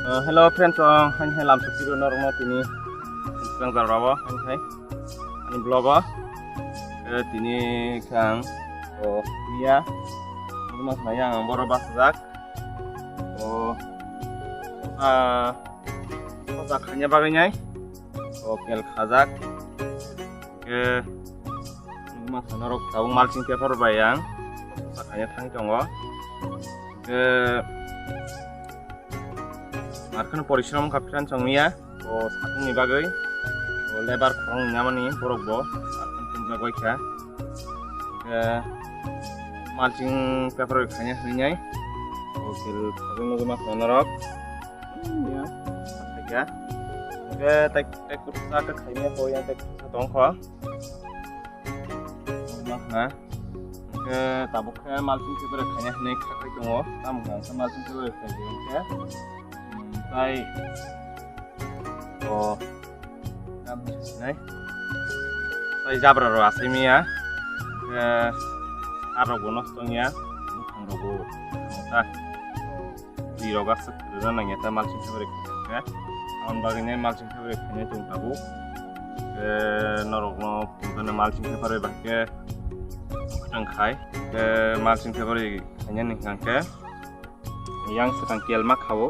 Hello friends, anh hay làm việc gì nữa không? Tini đang giờ rồi anh thấy anh blogger tini kang dia rumah saya yang baru basak basak hanya bagainya kel khazak ke rumah sana rok tahu mulching paper bayang hanya thang tongo ke Markan परिश्रम खालामनानै संनिया साथुंनि बागै लेबार खरं नामानि बरकबो markan punja गयखा माल्चिं पेपर खायनो हैनाय ओकेल थागोन नगमा खानरक या थाया के tek kursa ke खायनो होया tek दंख माखना के ताबुखे माल्चिं पेपर खायनो हैनाय खाखै दङ तामगा माल्चिं पेपर खायनो Tay nam này tay jabra ro asimia ke aro bonus tongnya thang rogo ta di roga sakra nangya ta malching fabric ke on bagine malching fabric khane tung tabu ke norogno putana malching fabric bahke tang khai ke malching fabric khane ning ke yang sedang kielma khawo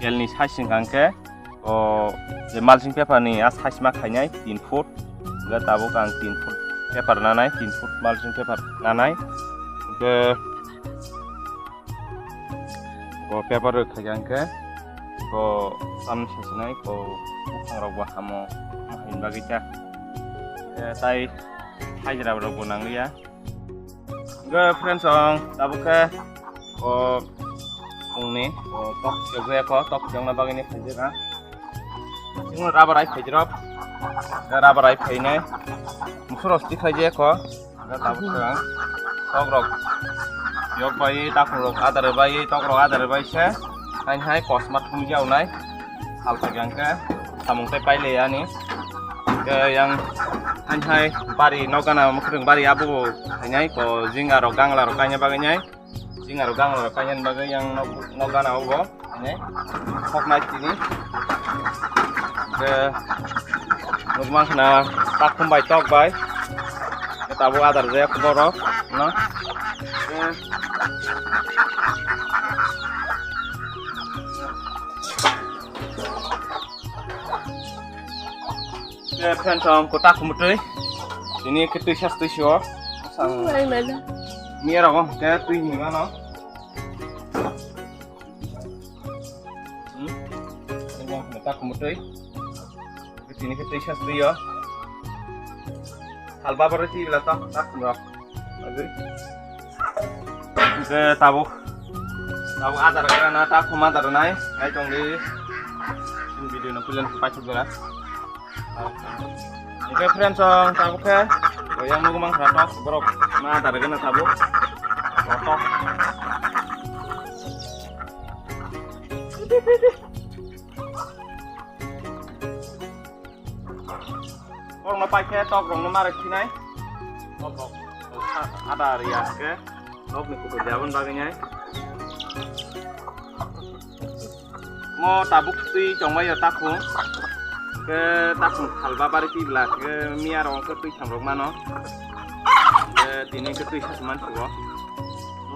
kelni size ngangke je mulching paper ni as size ma khainai 3 foot ga tabo kang 3 foot paper nanai 3 foot mulching paper nanai ke paper khagangke sam sesinai phangrok ba hamo mahin bagita tai hajra rok bonanglia ga friends tabo ke ongni tok joge ko tok jongna bagini khajira singno rabarai khajirop rabarai khainai musurosti khaje ko ga tabukha tok rok yok bai takung rok adar bai tok rok adar bai se hain hai kosmat thumjau nai hal khagangka samung tai paile ani ke yang hain hai bari nogana mukhrung bari abu hainai ko jinga rok gangla rok kanya baginai Jing aro gang ro kanyan bagai yang nogana ogo ne hok night ini ke nugman na takum bai tok bai kita bu adar je kuboro no ke phantom ko takum tui ini ke tu syas tu syo sang Mía rồi không? Cái tuy nhìn nó người ta không một tí cái gì cái tí sát tí đó halba berarti là tak rồi cái tabu ada karena tak không ada này ngay trong đi video nó pulen phải chụp ra cái friends tabu cái yang mau mang ratok borok nah tadi kena tabu ratok orang apa ke tok rong nomor sini tok ada area ke tok ni kudu jawan baginya mau tabuk si congbai ya takung ke takung halba bari ti bla ke mia rong ke tui samrok mano ke tini ke tui sasman suwo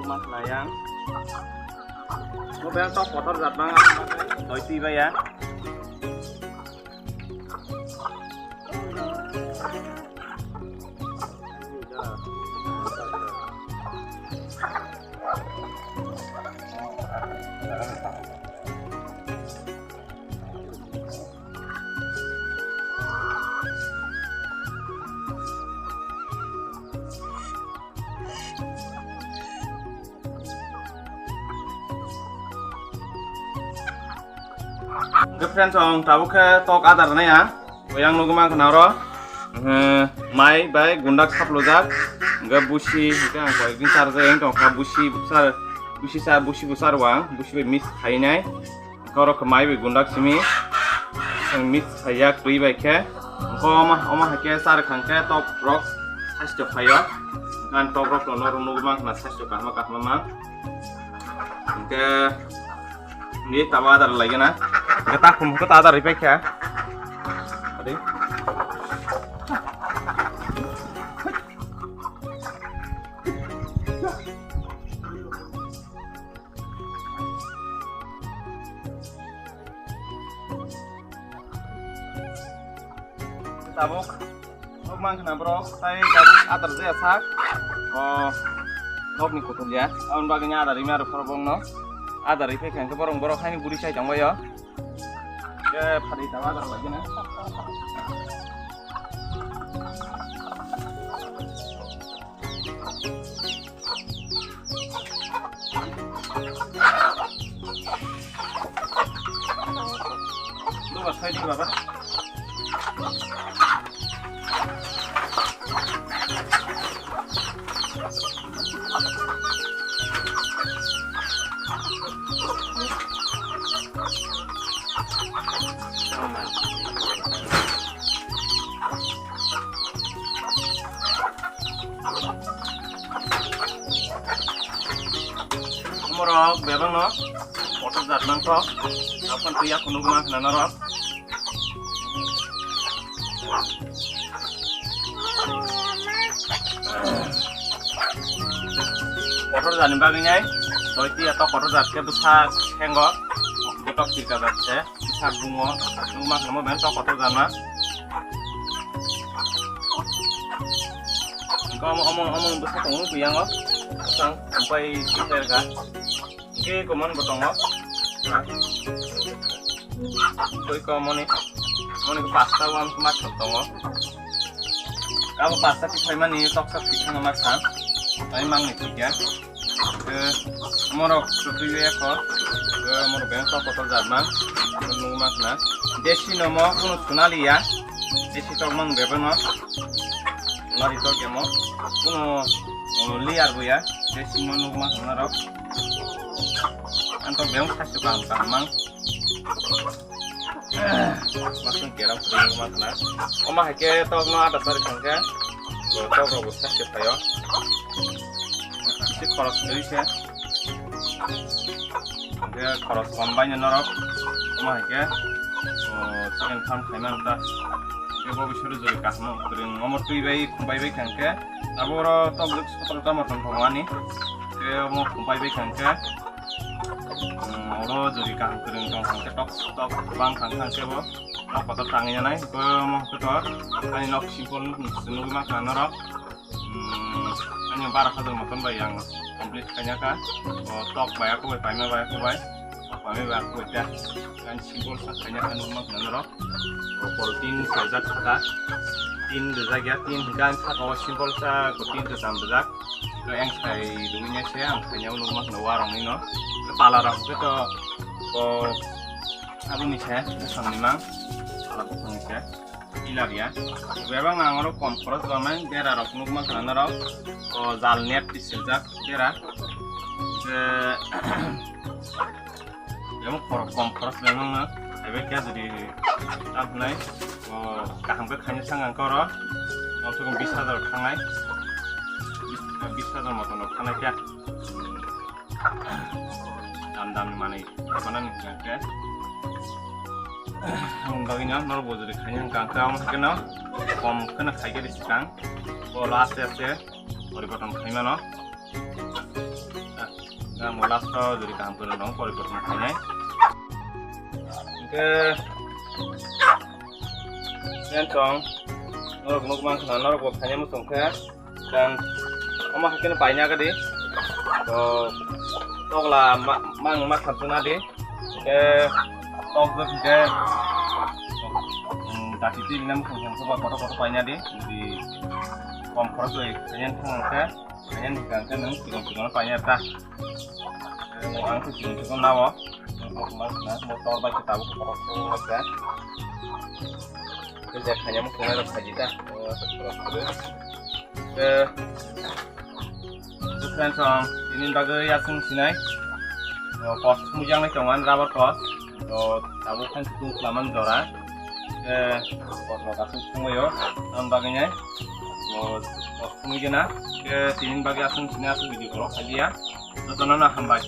rumah layang mo bel tok kotor zat bang doi ti ba ya friends tabu ke tok adar na ya yang nugma kenaro mai bai gundak saplojak ga busi ga ko egin sarje eng to ka busi busar wang busi be mis khainai koro ke mai be gundak simi sang mis khayak tui bai ke ko oma hake sar khangke tok rok sasto khayo kan tok rok no nugma na sasto ka ma ke Ini tambah adar lagi na. Kita kum kita adar ipek ya. Tadi. Tabuk. Mang kena bro, saya tabuk adar saya sak. Oh, top ni kutul ya. Aun bagainya adar ini ada perbong no. Adar ipek yang keborong borong ini buri saya jangwa ya. Ya, pada itu adar lagi na. Lu buat saya di bawah. Morok bebang no, otot zat nang to, apan tuya kunung mah nana rok. Otot zat nimba gini, toiti atau otot zat ke besar henggo, otot tiga zat se, besar bungo, nung mah nama bentok otot zat mah. Kau omong besar tunggu tuyang lo. Sang sampai kita kan, oke koman potong lo, koi komoni ke pasta uang kemat potong lo, kalau pasta kita mana tok kita nama sang, tapi mang nih ya, ke morok seperti ya kok, ke morok bengkok kotor zaman, menunggu makna, desi nomo kuno sunali ya, desi tok mang beben lo, sunali tok ya mo, kuno liar bu ya, desi menunggu makna rok. Anto beong kasih bangkang mang, masuk kira menunggu makna. Omah heke tok no ada sari kangke, tok robot kasih tayo. Si koros dari sih, dia koros kombanya norok, omah heke, chicken farm kaiman ta. Ibu bisa jadi kasno, kering nomor tuh ibai kumpai ibai kangke, aboro tok sekolah utama tentang ke mau kumpai ibai kangke, oro jadi kering kangke tok bang kangke bo, apa tok tanginya nai, ke mau ketor, ini nok simpul senung mak nanor, ini barang satu makan bayang komplit kanya kan, tok bayar aku bayar aku kami aku ya, kan simpul sakanya kan mak nanor. Tin sejak kata, tin dezak ya tin kan kalau simpel sa tin tu sam dezak, lo yang saya dulunya saya hanya rumah warung ini no, kepala orang itu aku nih saya sang limang, kepala aku nih saya, ilar ya, beberapa nganggur kompres zaman dia rarok rumah karena rarok, zal net di sejak dia, dia mau kompres memang no. Tapi kita jadi apa nih? Kaham ke kanya sangat koro, untuk bisa dar kangai, bisa dar motor kanai ya. Dam mana nih kan? Baginya nol bodoh di kanya kangkau mungkin no, kena kaya di sekarang, kalau asal peribatan kaya no, nah mulas tuh dari kampung dong peribatan kaya. Ke yang norok nukman kena norok hanya musong ke dan omah kena banyak ke di tok lah mang satu nadi ke tok ke tadi itu ini musong coba kotor banyak di kompres lagi hanya digangkan nang tiga banyak tah orang tuh cukup nawa motor baik kita tahu keporok kan kerja hanya mungkin ada saja terus kan ini bagai asing sini kos mujang nih cuman rubber kos tahu kan cukup lama dora kos lokasi semua yo dan bagainya kos mujana ke sini bagai asing sini asing video kalau saja ya terus nona hambai